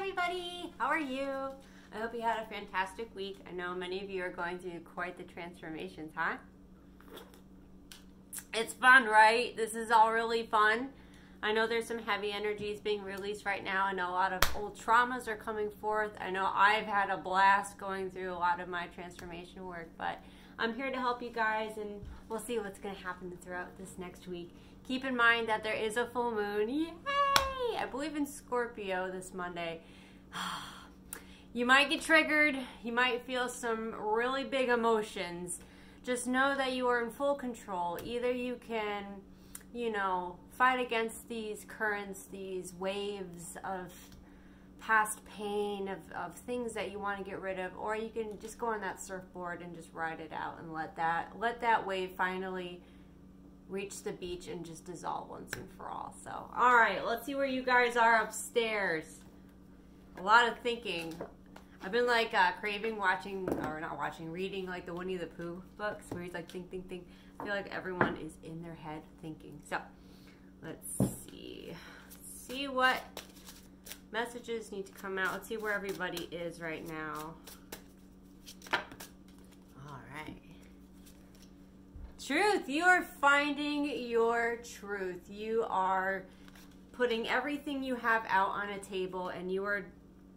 everybody! How are you? I hope you had a fantastic week. I know many of you are going through quite the transformations, huh? It's fun, right? This is all really fun. I know there's some heavy energies being released right now. I know a lot of old traumas are coming forth. I know I've had a blast going through a lot of my transformation work, but I'm here to help you guys, and we'll see what's going to happen throughout this next week. Keep in mind that there is a full moon. Yay! I believe in Scorpio this Monday. You might get triggered. You might feel some really big emotions. Just know that you are in full control. Either you can, fight against these currents, these waves of past pain, of things that you want to get rid of, or you can just go on that surfboard and just ride it out and let that wave finally reach the beach and just dissolve once and for all. So, all right, let's see where you guys are upstairs. A lot of thinking. I've been craving reading like the Winnie the Pooh books where he's like think. I feel like everyone is in their head thinking. So, let's see what messages need to come out. Let's see where everybody is right now. All right. Truth. You are finding your truth. You are putting everything you have out on a table, and you are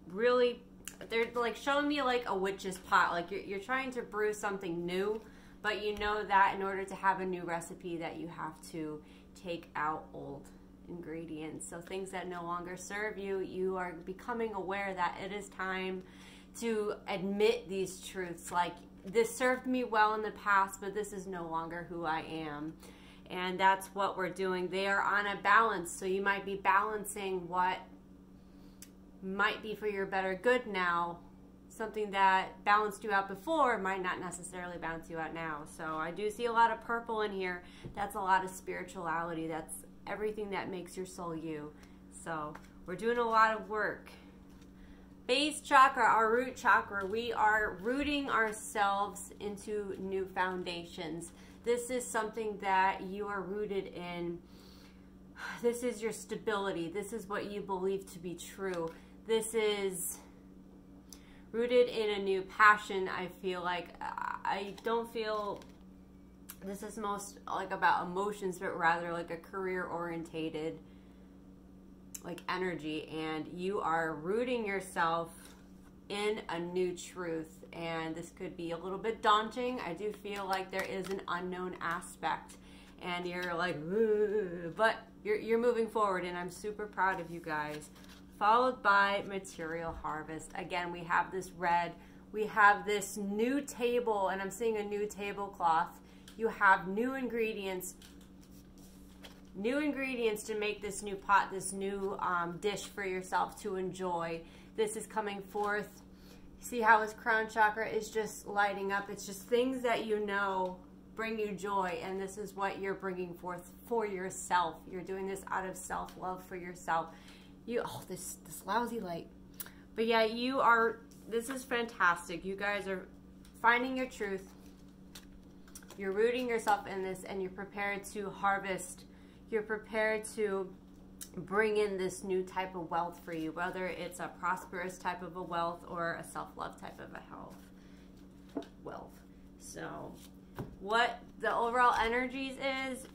really, they're like showing me like a witch's pot. Like you're trying to brew something new, but you know that in order to have a new recipe that you have to take out old ingredients. So things that no longer serve you, you are becoming aware that it is time to admit these truths. Like, this served me well in the past, but this is no longer who I am. And that's what we're doing. They are on a balance. So you might be balancing what might be for your better good now. Something that balanced you out before might not necessarily balance you out now. So I do see a lot of purple in here. That's a lot of spirituality. That's everything that makes your soul you. So we're doing a lot of work. Base chakra, our root chakra, we are rooting ourselves into new foundations. This is something that you are rooted in. This is your stability. This is what you believe to be true. This is rooted in a new passion. I feel like I don't feel this is most like about emotions, but rather like a career orientated like energy, and you are rooting yourself in a new truth. And this could be a little bit daunting. I do feel like there is an unknown aspect, and you're like, but you're moving forward, and I'm super proud of you guys. Followed by material harvest. Again, we have this red, we have this new table, and I'm seeing a new tablecloth. You have new ingredients to make this new pot, this new dish for yourself to enjoy. This is coming forth. See how his crown chakra is just lighting up. It's just things that you know bring you joy, and this is what you're bringing forth for yourself. You're doing this out of self-love for yourself. This lousy light. But yeah, this is fantastic. You guys are finding your truth. You're rooting yourself in this, and you're prepared to harvest. You're prepared to bring in this new type of wealth for you, whether it's a prosperous type of a wealth or a self-love type of a wealth. So what the overall energies is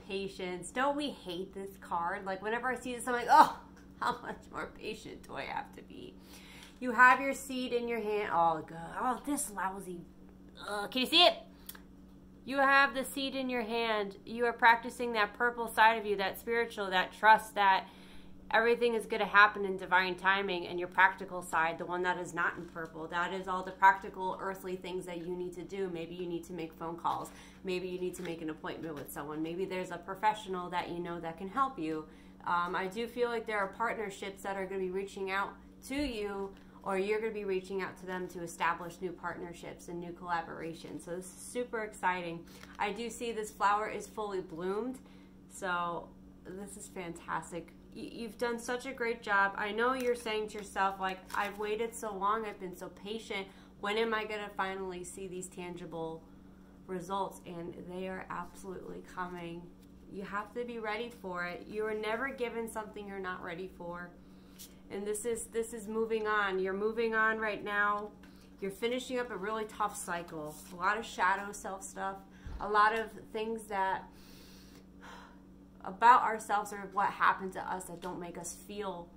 patience. Don't we hate this card? Like, whenever I see this, I'm like, oh, how much more patient do I have to be? You have your seed in your hand. Oh, God. Oh, this lousy. Can you see it? You have the seed in your hand. You are practicing that purple side of you, that spiritual, that trust, that everything is going to happen in divine timing. And your practical side, the one that is not in purple, that is all the practical earthly things that you need to do. Maybe you need to make phone calls. Maybe you need to make an appointment with someone. Maybe there's a professional that you know that can help you. I do feel like there are partnerships that are going to be reaching out to you, or you're going to be reaching out to them to establish new partnerships and new collaborations. So this is super exciting. I do see this flower is fully bloomed, so this is fantastic. You've done such a great job. I know you're saying to yourself, like, I've waited so long, I've been so patient. When am I going to finally see these tangible results? And they are absolutely coming. You have to be ready for it. You are never given something you're not ready for. And this is moving on. You're moving on right now. You're finishing up a really tough cycle. A lot of shadow self stuff. A lot of things that about ourselves or what happened to us that don't make us feel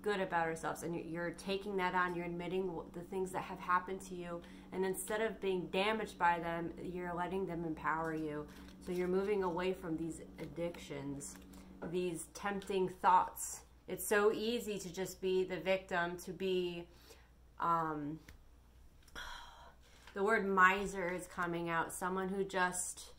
good about ourselves. And you're taking that on. You're admitting the things that have happened to you. And instead of being damaged by them, you're letting them empower you. So you're moving away from these addictions, these tempting thoughts. It's so easy to just be the victim, to be, the word miser is coming out. Someone who just,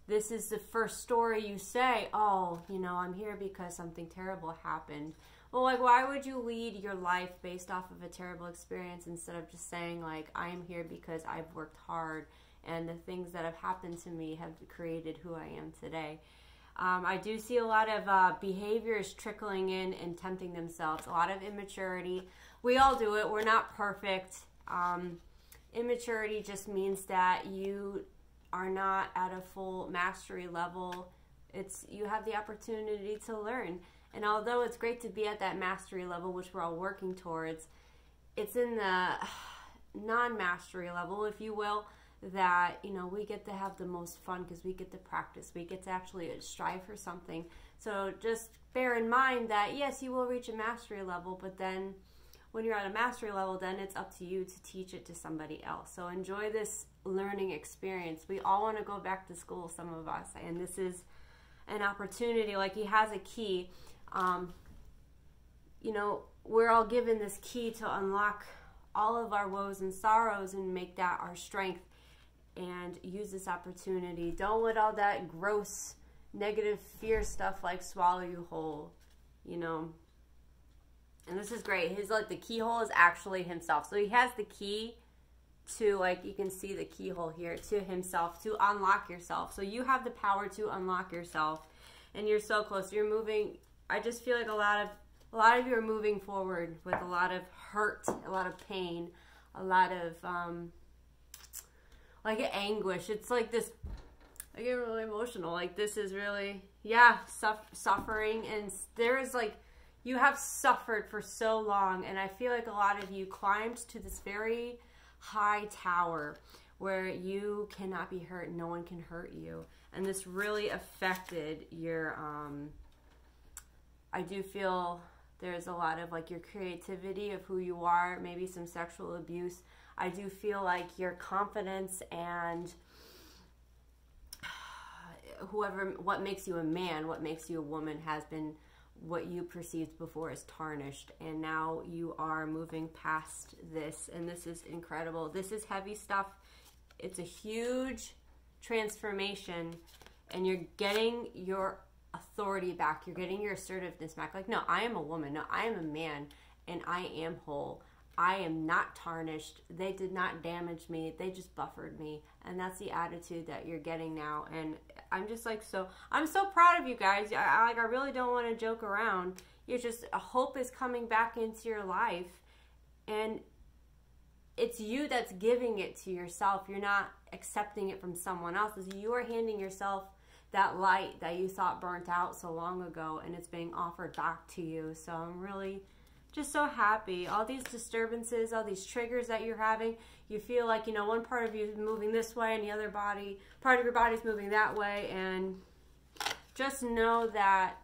this is the first story you say, oh, you know, I'm here because something terrible happened. Well, like, why would you lead your life based off of a terrible experience instead of just saying, like, I am here because I've worked hard and the things that have happened to me have created who I am today. I do see a lot of behaviors trickling in and tempting themselves. A lot of immaturity. We all do it. We're not perfect. Immaturity just means that you are not at a full mastery level. You have the opportunity to learn. And although it's great to be at that mastery level, which we're all working towards, it's in the non-mastery level, if you will, that, you know, we get to have the most fun because we get to practice. We get to actually strive for something. So just bear in mind that, yes, you will reach a mastery level, but then when you're at a mastery level, then it's up to you to teach it to somebody else. So enjoy this learning experience. We all want to go back to school, some of us, and this is an opportunity. Like, he has a key. You know, we're all given this key to unlock all of our woes and sorrows and make that our strength. And use this opportunity. Don't let all that gross, negative fear stuff like swallow you whole, you know. And this is great. His, like, the keyhole is actually himself. So he has the key to, like, you can see the keyhole here, to himself, to unlock yourself. So you have the power to unlock yourself. And you're so close. You're moving. I just feel like a lot of you are moving forward with a lot of hurt, a lot of pain, a lot of like anguish. It's like this, I get really emotional. Like, this is really, yeah, suffering. And there is, like, you have suffered for so long. And I feel like a lot of you climbed to this very high tower where you cannot be hurt. No one can hurt you. And this really affected your, I do feel there's a lot of, like, your creativity of who you are, maybe some sexual abuse. I do feel like your confidence and what makes you a man, what makes you a woman has been, what you perceived before is tarnished. And now you are moving past this. And this is incredible. This is heavy stuff. It's a huge transformation. And you're getting your authority back. You're getting your assertiveness back. Like, no, I am a woman. No, I am a man. And I am whole. I am not tarnished. They did not damage me. They just buffered me. And that's the attitude that you're getting now. And I'm just like, I'm so proud of you guys. I really don't want to joke around. You're just, a hope is coming back into your life. And it's you that's giving it to yourself. You're not accepting it from someone else. You are handing yourself that light that you thought burnt out so long ago. And it's being offered back to you. So I'm really just so happy. All these disturbances, all these triggers that you're having, you feel like, you know, one part of you is moving this way and the other part of your body is moving that way. And just know that,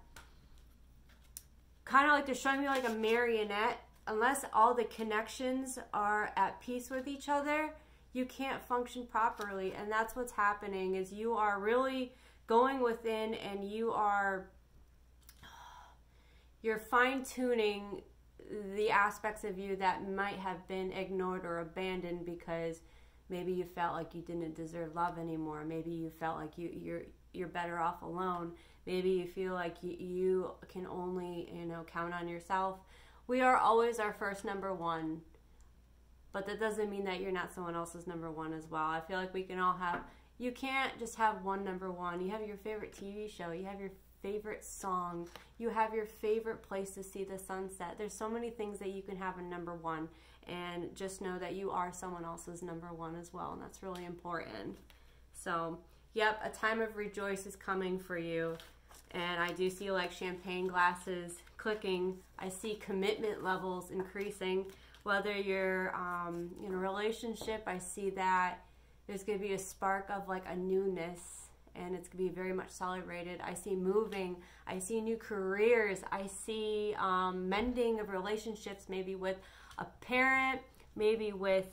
kind of like they're showing me like a marionette, unless all the connections are at peace with each other, you can't function properly. And that's what's happening, is you are really going within and you're fine-tuning the aspects of you that might have been ignored or abandoned because maybe you felt like you didn't deserve love anymore. Maybe you felt like you're better off alone. Maybe you feel like you can only, you know, count on yourself. We are always our first number one, but that doesn't mean that you're not someone else's number one as well. I feel like we can all have, you can't just have one number one. You have your favorite TV show. You have your favorite song. You have your favorite place to see the sunset. There's so many things that you can have a number one, and just know that you are someone else's number one as well, and that's really important. So, yep, a time of rejoice is coming for you, and I do see like champagne glasses clicking. I see commitment levels increasing. Whether you're in a relationship, I see that there's going to be a spark of like a newness, and it's going to be very much celebrated. I see moving. I see new careers. I see mending of relationships, maybe with a parent, maybe with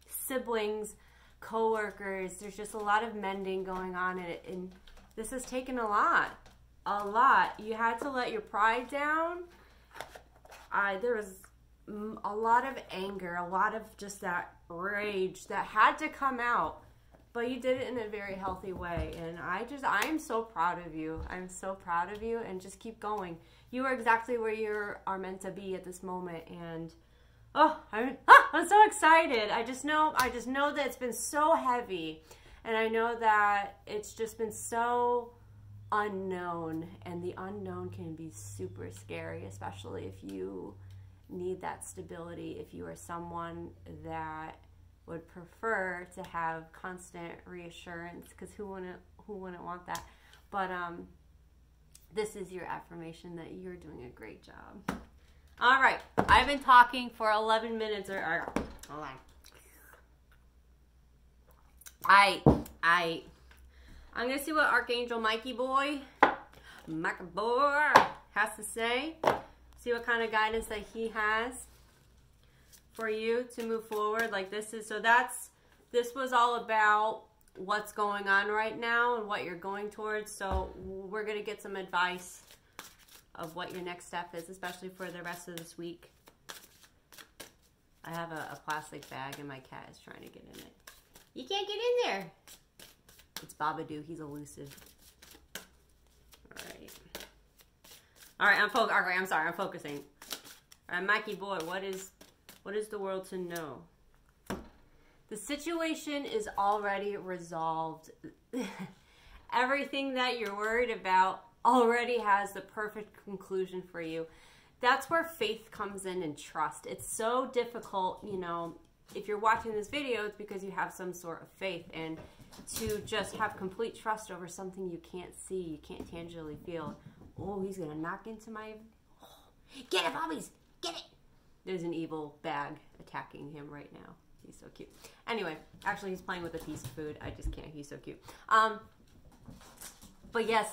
siblings, co-workers. There's just a lot of mending going on in it, and this has taken a lot. You had to let your pride down. There was a lot of anger, a lot of just that rage that had to come out, but you did it in a very healthy way, and I'm so proud of you. I'm so proud of you, and just keep going. You are exactly where you are meant to be at this moment, and I'm so excited. I just know that it's been so heavy, and I know that it's just been so unknown, and the unknown can be super scary, especially if you need that stability, if you are someone that would prefer to have constant reassurance, because who wouldn't want that? But this is your affirmation that you're doing a great job. All right, I've been talking for 11 minutes hold on. I'm gonna see what Archangel Mikey Boy has to say. See what kind of guidance that he has for you to move forward. Like this was all about what's going on right now and what you're going towards. So we're gonna get some advice of what your next step is, especially for the rest of this week. I have a plastic bag and my cat is trying to get in it. You can't get in there. It's Babadoo. He's elusive. All right, I'm sorry, I'm focusing. All right, Mikey Boy, what is the world to know? The situation is already resolved. Everything that you're worried about already has the perfect conclusion for you. That's where faith comes in and trust. It's so difficult, if you're watching this video, it's because you have some sort of faith, and to just have complete trust over something you can't see, you can't tangibly feel. Oh, he's gonna knock into my... Get it, Bobbies! Get it! There's an evil bag attacking him right now. He's so cute. Anyway, actually he's playing with a piece of food. I just can't. He's so cute. But yes,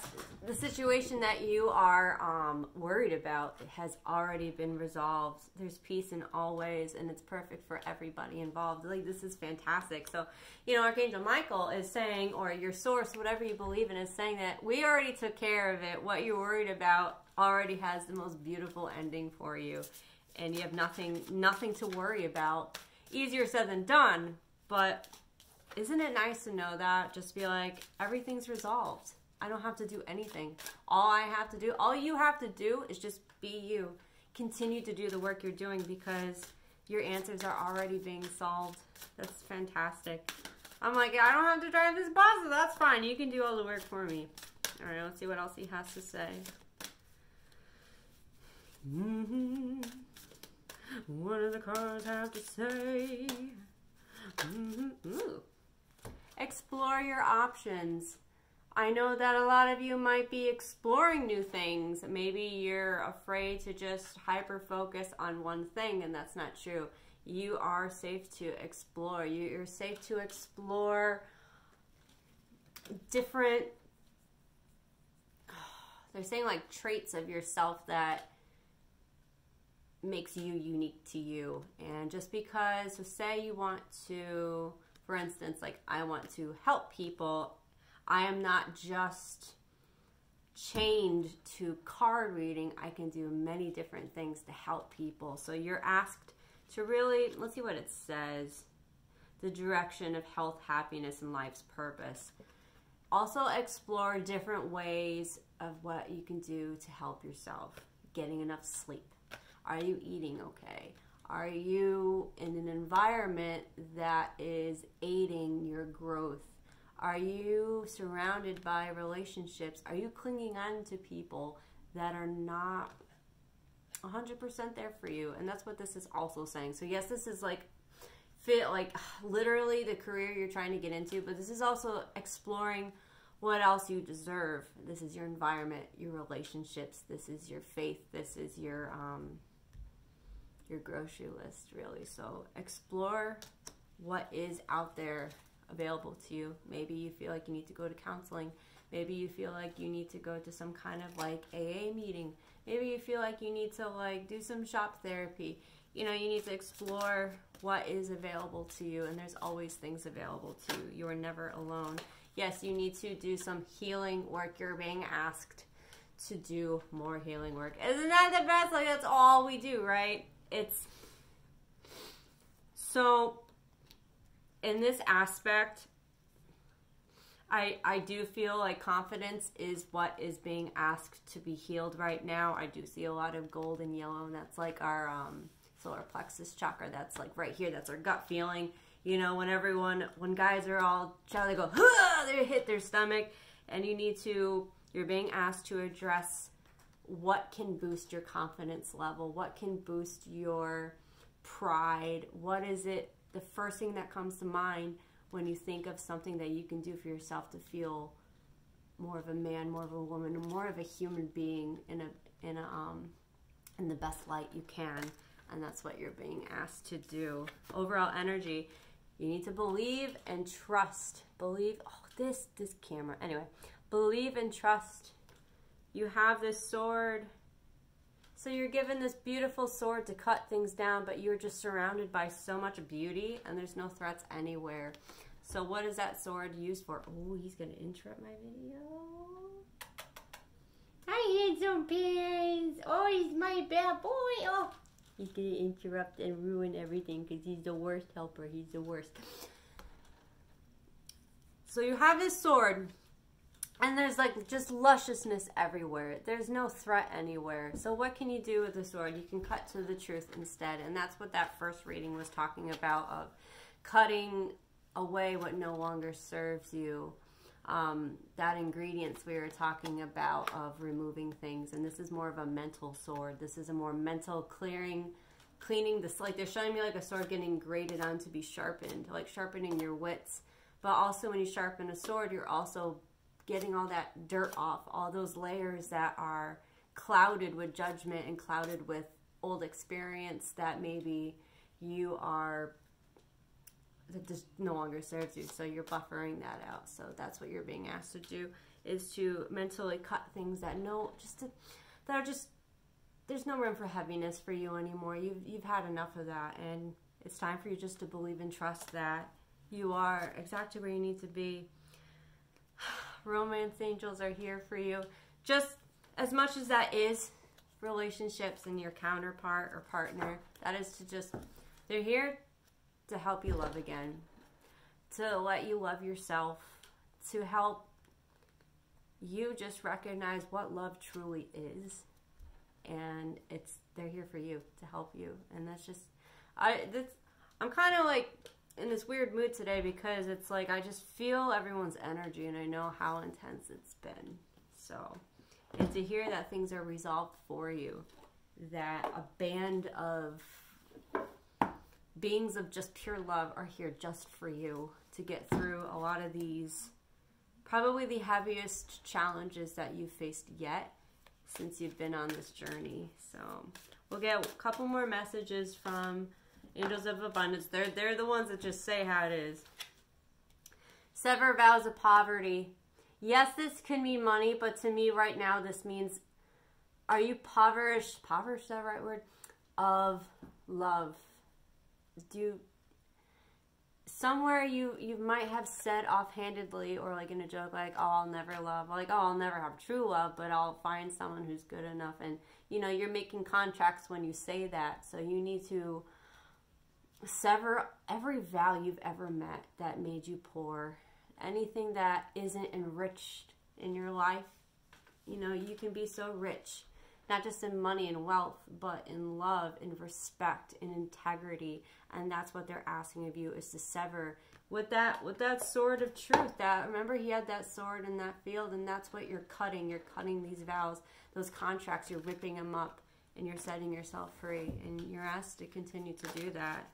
the situation that you are worried about has already been resolved. There's peace in all ways, and it's perfect for everybody involved. Like, this is fantastic. So, Archangel Michael is saying, or your source, whatever you believe in, is saying that we already took care of it. What you're worried about already has the most beautiful ending for you, and you have nothing to worry about. Easier said than done, but isn't it nice to know that? Just be like, everything's resolved. I don't have to do anything. All you have to do is just be you. Continue to do the work you're doing, because your answers are already being solved. That's fantastic. I'm like, I don't have to drive this bus, so that's fine. You can do all the work for me. All right, let's see what else he has to say. What do the cards have to say? Ooh. Explore your options. I know that a lot of you might be exploring new things. Maybe you're afraid to just hyper-focus on one thing, and that's not true. You are safe to explore. You're safe to explore different, they're saying like traits of yourself that makes you unique to you. And just because, so say you want to, for instance, like I want to help people, I am not just chained to card reading. I can do many different things to help people. So you're asked to really, let's see what it says, the direction of health, happiness, and life's purpose. Also explore different ways of what you can do to help yourself. Getting enough sleep. Are you eating okay? Are you in an environment that is aiding your growth? Are you surrounded by relationships? Are you clinging on to people that are not 100% there for you? And that's what this is also saying. So yes, this is like literally the career you're trying to get into, but this is also exploring what else you deserve. This is your environment, your relationships. This is your faith. This is your grocery list, really. So explore what is out there available to you. Maybe you feel like you need to go to counseling. Maybe you feel like you need to go to some kind of like AA meeting. Maybe you feel like you need to like do some shop therapy. You know, you need to explore what is available to you, and there's always things available to you. You are never alone. Yes, you need to do some healing work. You're being asked to do more healing work. Isn't that the best? Like, that's all we do, right? It's so in this aspect, I do feel like confidence is what is being asked to be healed right now. I do see a lot of gold and yellow, and that's like our solar plexus chakra. That's like right here. That's our gut feeling. You know, when guys are all shouting, they go, huh! They hit their stomach, and you're being asked to address what can boost your confidence level, what can boost your pride, what is it, the first thing that comes to mind when you think of something that you can do for yourself to feel more of a man, more of a woman, more of a human being in the best light you can. And that's what you're being asked to do. Overall energy, you need to believe and trust. Believe, this camera. Anyway, believe and trust. You have this sword. So you're given this beautiful sword to cut things down, but you're just surrounded by so much beauty, and there's no threats anywhere. So what is that sword used for? Oh, he's going to interrupt my video. Hi, handsome parents. Oh, he's my bad boy. Oh, he's going to interrupt and ruin everything because he's the worst helper. He's the worst. So you have this sword. And there's like just lusciousness everywhere. There's no threat anywhere. So what can you do with the sword? You can cut to the truth instead. And that's what that first reading was talking about, of cutting away what no longer serves you. That ingredients we were talking about of removing things. And this is more of a mental sword. This is a more mental cleaning this. Like they're showing me like a sword getting graded on to be sharpened, like sharpening your wits. But also when you sharpen a sword, you're also getting all that dirt off, all those layers that are clouded with judgment and clouded with old experience that maybe that just no longer serves you. So you're buffering that out. So that's what you're being asked to do, is to mentally cut things that there's no room for heaviness for you anymore. You've had enough of that, and it's time for you just to believe and trust that you are exactly where you need to be. Romance angels are here for you. Just as much as that is relationships and your counterpart or partner, that is they're here to help you love again, to let you love yourself, to help you just recognize what love truly is. And they're here for you, to help you. And that's just, I'm kind of like in this weird mood today because it's like I just feel everyone's energy, and I know how intense it's been. So, and to hear that things are resolved for you, that a band of beings of just pure love are here just for you to get through a lot of these, probably the heaviest challenges that you've faced yet since you've been on this journey. So we'll get a couple more messages from Angels of Abundance. They're the ones that just say how it is. Sever vows of poverty. Yes, this can mean money, but to me right now this means, are you impoverished? Impoverished, is that the right word? Of love. Somewhere you might have said offhandedly, or like in a joke, like, oh, I'll never love, like, oh, I'll never have true love, but I'll find someone who's good enough. And you know, you're making contracts when you say that. So you need to sever every vow you've ever met that made you poor. Anything that isn't enriched in your life. You know, you can be so rich, not just in money and wealth, but in love, in respect, in integrity. And that's what they're asking of you, is to sever with that sword of truth. That, remember, he had that sword in that field, and that's what you're cutting. You're cutting these vows, those contracts, you're ripping them up, and you're setting yourself free. And you're asked to continue to do that.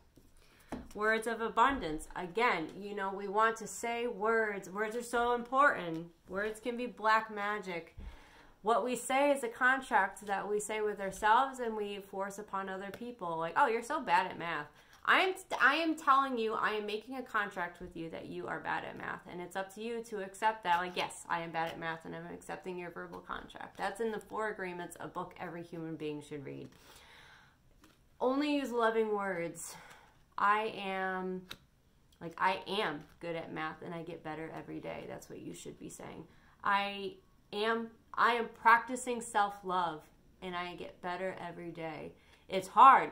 Words of abundance. Again, you know, we want to say words. Words are so important. Words can be black magic. What we say is a contract that we say with ourselves and we force upon other people. Like, oh, you're so bad at math. I am telling you, I am making a contract with you that you are bad at math. And it's up to you to accept that. Like, yes, I am bad at math and I'm accepting your verbal contract. That's in the 4 Agreements, a book every human being should read. Only use loving words. I am good at math and I get better every day. That's what you should be saying. I am practicing self-love and I get better every day. It's hard,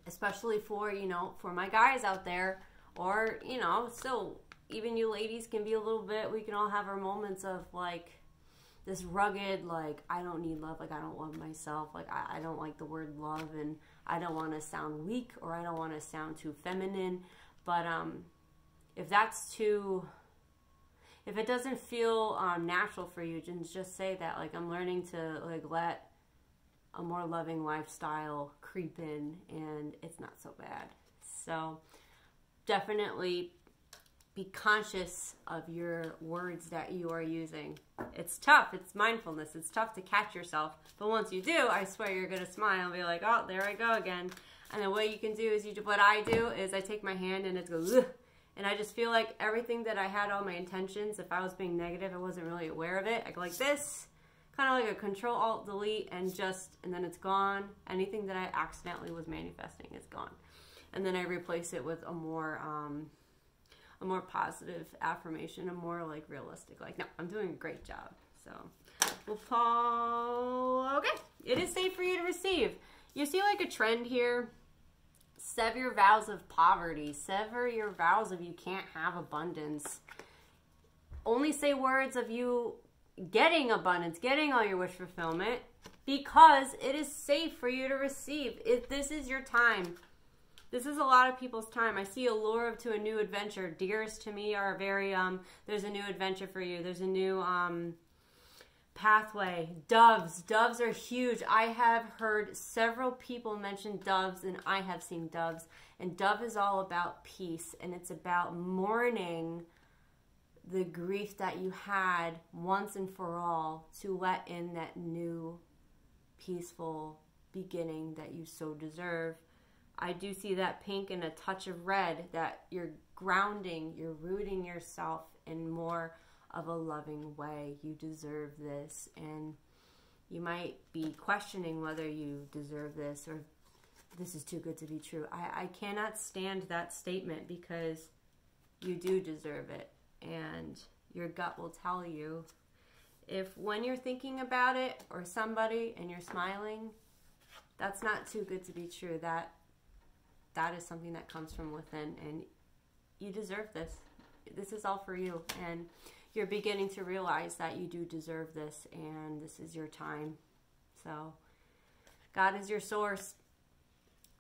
especially for, you know, for my guys out there, or, you know, still, even you ladies can be a little bit, we can all have our moments of like this rugged, like, I don't need love, like I don't love myself, like I don't like the word love, and I don't want to sound weak, or I don't want to sound too feminine. But if it doesn't feel natural for you, just say that, like, I'm learning to like let a more loving lifestyle creep in and it's not so bad. So definitely be conscious of your words that you are using. It's tough. It's mindfulness. It's tough to catch yourself. But once you do, I swear you're going to smile and be like, oh, there I go again. And then what you can do is, what I do is I take my hand and it goes, ugh, and I just feel like everything that I had, all my intentions, if I was being negative, I wasn't really aware of it. I go like this, kind of like a Control-Alt-Delete, and then it's gone. Anything that I accidentally was manifesting is gone. And then I replace it with a more positive affirmation, a more like realistic, like, no, I'm doing a great job. So we'll fall. Okay, it is safe for you to receive. You see like a trend here. Sever your vows of poverty. Sever your vows of you can't have abundance. Only say words of you getting abundance, getting all your wish fulfillment, because it is safe for you to receive. If this is your time. This is a lot of people's time. I see a lure to a new adventure. Deers to me are very, there's a new adventure for you. There's a new pathway. Doves. Doves are huge. I have heard several people mention doves, and I have seen doves. And dove is all about peace, and it's about mourning the grief that you had once and for all to let in that new peaceful beginning that you so deserve. I do see that pink and a touch of red, that you're grounding, you're rooting yourself in more of a loving way. You deserve this, and you might be questioning whether you deserve this or this is too good to be true. I cannot stand that statement, because you do deserve it, and your gut will tell you. If when you're thinking about it or somebody and you're smiling, that's not too good to be true. That is something that comes from within, and you deserve this. This is all for you, and you're beginning to realize that you do deserve this, and this is your time. So God is your source.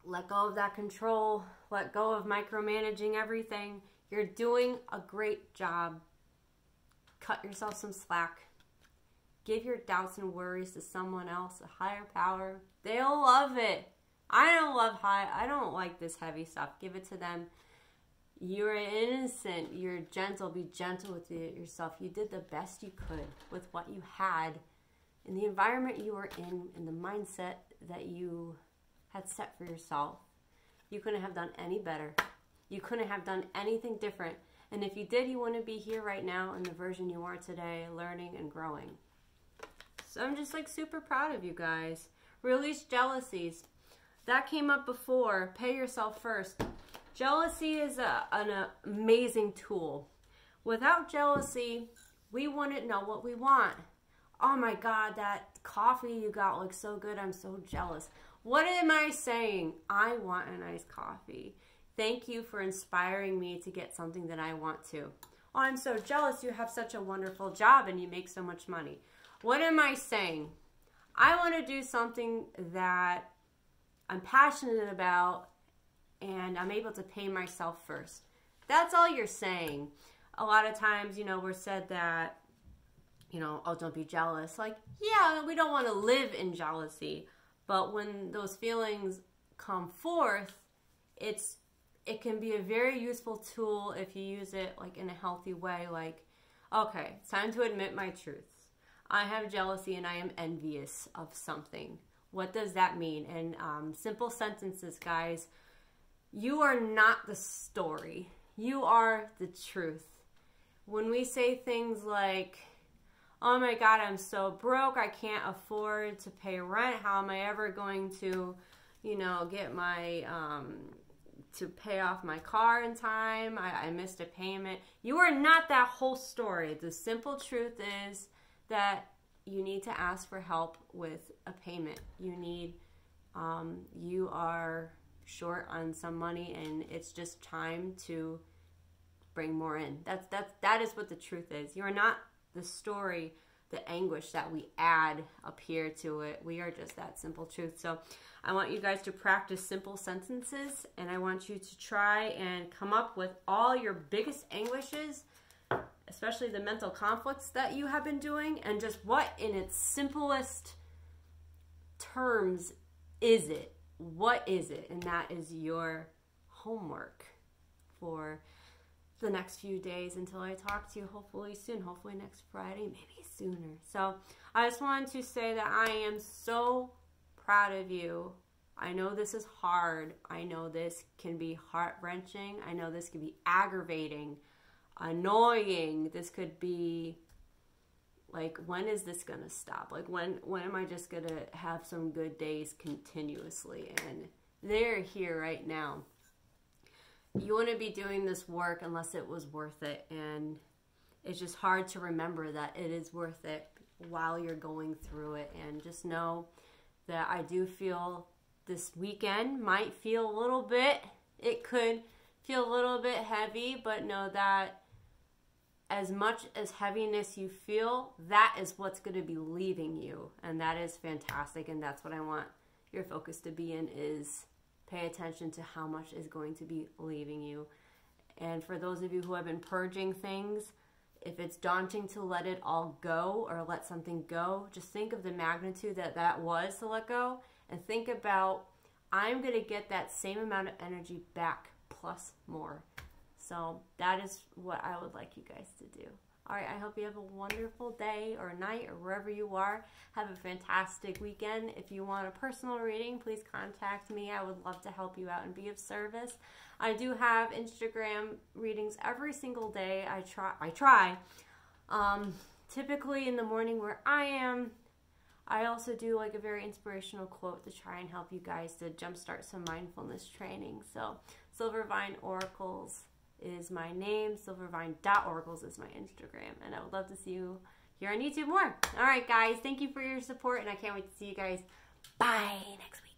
Let go of that control. Let go of micromanaging everything. You're doing a great job. Cut yourself some slack. Give your doubts and worries to someone else, a higher power. They'll love it. I don't like this heavy stuff. Give it to them. You're innocent. You're gentle. Be gentle with yourself. You did the best you could with what you had in the environment you were in the mindset that you had set for yourself. You couldn't have done any better. You couldn't have done anything different. And if you did, you wouldn't be here right now in the version you are today, learning and growing. So I'm just like super proud of you guys. Release jealousies. That came up before. Pay yourself first. Jealousy is an amazing tool. Without jealousy, we wouldn't know what we want. Oh my God, that coffee you got looks so good. I'm so jealous. What am I saying? I want a nice coffee. Thank you for inspiring me to get something that I want to. Oh, I'm so jealous. You have such a wonderful job and you make so much money. What am I saying? I want to do something that I'm passionate about, and I'm able to pay myself first. That's all you're saying. A lot of times, you know, we're said that, you know, oh, don't be jealous. Like, yeah, we don't want to live in jealousy. But when those feelings come forth, it's it can be a very useful tool if you use it like in a healthy way. Like, okay, it's time to admit my truths. I have jealousy and I am envious of something. What does that mean? And simple sentences, guys. You are not the story. You are the truth. When we say things like, oh my God, I'm so broke, I can't afford to pay rent, how am I ever going to, you know, get my, to pay off my car in time, I missed a payment. You are not that whole story. The simple truth is that you need to ask for help with a payment. You need, you are short on some money and it's just time to bring more in. That is what the truth is. You are not the story, the anguish that we add up here to it. We are just that simple truth. So I want you guys to practice simple sentences, and I want you to try and come up with all your biggest anguishes, especially the mental conflicts that you have been doing, and just what in its simplest terms is it? What is it? And that is your homework for the next few days until I talk to you hopefully soon, hopefully next Friday, maybe sooner. So I just wanted to say that I am so proud of you. I know this is hard. I know this can be heart-wrenching. I know this can be aggravating, annoying. This could be like, when is this going to stop? Like, when am I just going to have some good days continuously? And they're here right now. You wouldn't be doing this work unless it was worth it. And it's just hard to remember that it is worth it while you're going through it. And just know that I do feel this weekend might feel a little bit, it could feel a little bit heavy, but know that as much as heaviness you feel, that is what's going to be leaving you. And that is fantastic. And that's what I want your focus to be in, is pay attention to how much is going to be leaving you. And for those of you who have been purging things, if it's daunting to let it all go or let something go, just think of the magnitude that that was to let go, and think about, I'm going to get that same amount of energy back plus more. So that is what I would like you guys to do. All right, I hope you have a wonderful day or night or wherever you are. Have a fantastic weekend. If you want a personal reading, please contact me. I would love to help you out and be of service. I do have Instagram readings every single day. I try. Typically in the morning where I am. I also do like a very inspirational quote to try and help you guys to jumpstart some mindfulness training. So Silvervine Oracles is my name. Silvervine.oracles is my Instagram. And I would love to see you here on YouTube more. All right, guys. Thank you for your support, and I can't wait to see you guys. Bye next week.